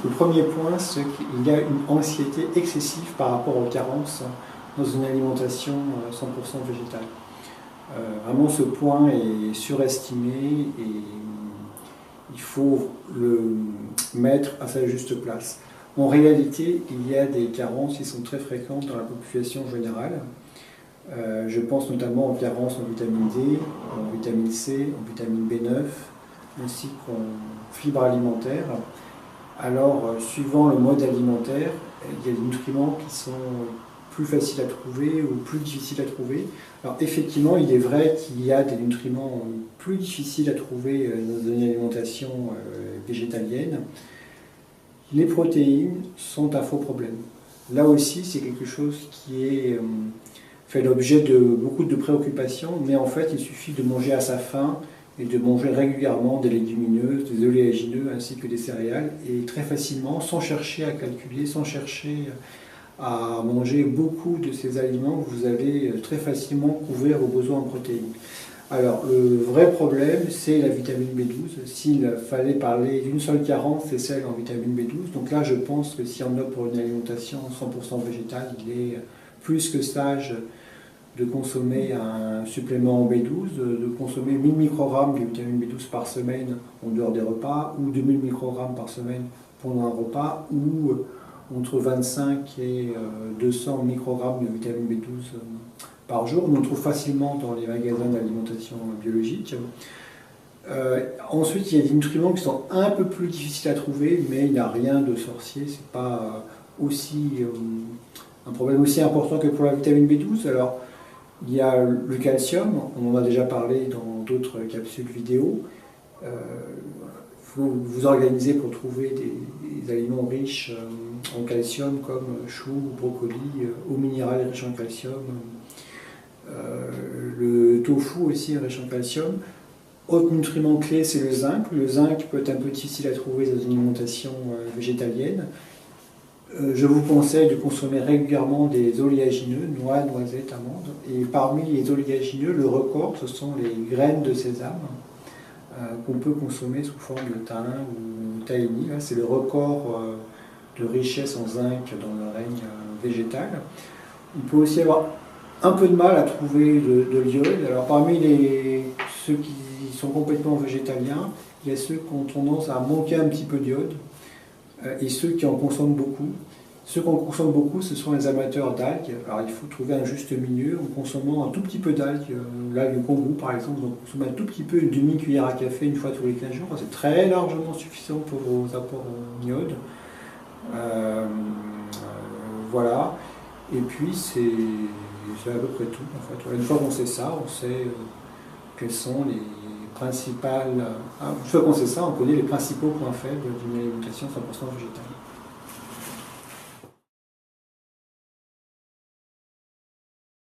Le premier point, c'est qu'il y a une anxiété excessive par rapport aux carences dans une alimentation 100% végétale. Vraiment, ce point est surestimé et il faut le mettre à sa juste place. En réalité, il y a des carences qui sont très fréquentes dans la population générale. Je pense notamment aux carences en vitamine D, en vitamine C, en vitamine B9, ainsi qu'en fibres alimentaires. Alors, suivant le mode alimentaire, il y a des nutriments qui sont plus faciles à trouver ou plus difficiles à trouver. Alors, effectivement, il est vrai qu'il y a des nutriments plus difficiles à trouver dans une alimentation végétalienne. Les protéines sont un faux problème. Là aussi, c'est quelque chose qui est fait l'objet de beaucoup de préoccupations, mais en fait, il suffit de manger à sa faim et de manger régulièrement des légumineuses, des oléagineux ainsi que des céréales, et très facilement, sans chercher à calculer, sans chercher à manger beaucoup de ces aliments, vous allez très facilement couvrir vos besoins en protéines. Alors, le vrai problème, c'est la vitamine B12. S'il fallait parler d'une seule carence, c'est celle en vitamine B12. Donc là, je pense que si on opte pour une alimentation 100% végétale, il est plus que sage de consommer un supplément en B12, de consommer 1000 microgrammes de vitamine B12 par semaine en dehors des repas, ou 2000 microgrammes par semaine pendant un repas, ou entre 25 et 200 microgrammes de vitamine B12 par jour. On en trouve facilement dans les magasins d'alimentation biologique. Ensuite, il y a des nutriments qui sont un peu plus difficiles à trouver, mais il n'y a rien de sorcier. C'est pas aussi un problème aussi important que pour la vitamine B12. Alors, il y a le calcium, on en a déjà parlé dans d'autres capsules vidéo. Il faut vous organiser pour trouver des aliments riches en calcium comme choux, brocoli, eau minérale riche en calcium. Le tofu aussi est riche en calcium. Autre nutriment clé, c'est le zinc. Le zinc peut être un peu difficile à trouver dans une alimentation végétalienne. Je vous conseille de consommer régulièrement des oléagineux, noix, noisettes, amandes. Et parmi les oléagineux, le record, ce sont les graines de sésame qu'on peut consommer sous forme de thym ou tahini. C'est le record de richesse en zinc dans le règne végétal. Il peut aussi avoir un peu de mal à trouver de l'iode. Alors parmi ceux qui sont complètement végétaliens, il y a ceux qui ont tendance à manquer un petit peu d'iode et ceux qui en consomment beaucoup. Ceux qui en consomment beaucoup, ce sont les amateurs d'algues. Alors il faut trouver un juste milieu en consommant un tout petit peu d'algues. L'algue kombu par exemple, donc consommer un tout petit peu, une demi-cuillère à café une fois tous les 15 jours. C'est très largement suffisant pour vos apports en iode. Voilà. Et puis c'est à peu près tout. En fait. Une fois qu'on sait ça, on sait quelles sont les principales... Une fois qu'on sait ça, on connaît les principaux points faibles d'une alimentation 100% végétale.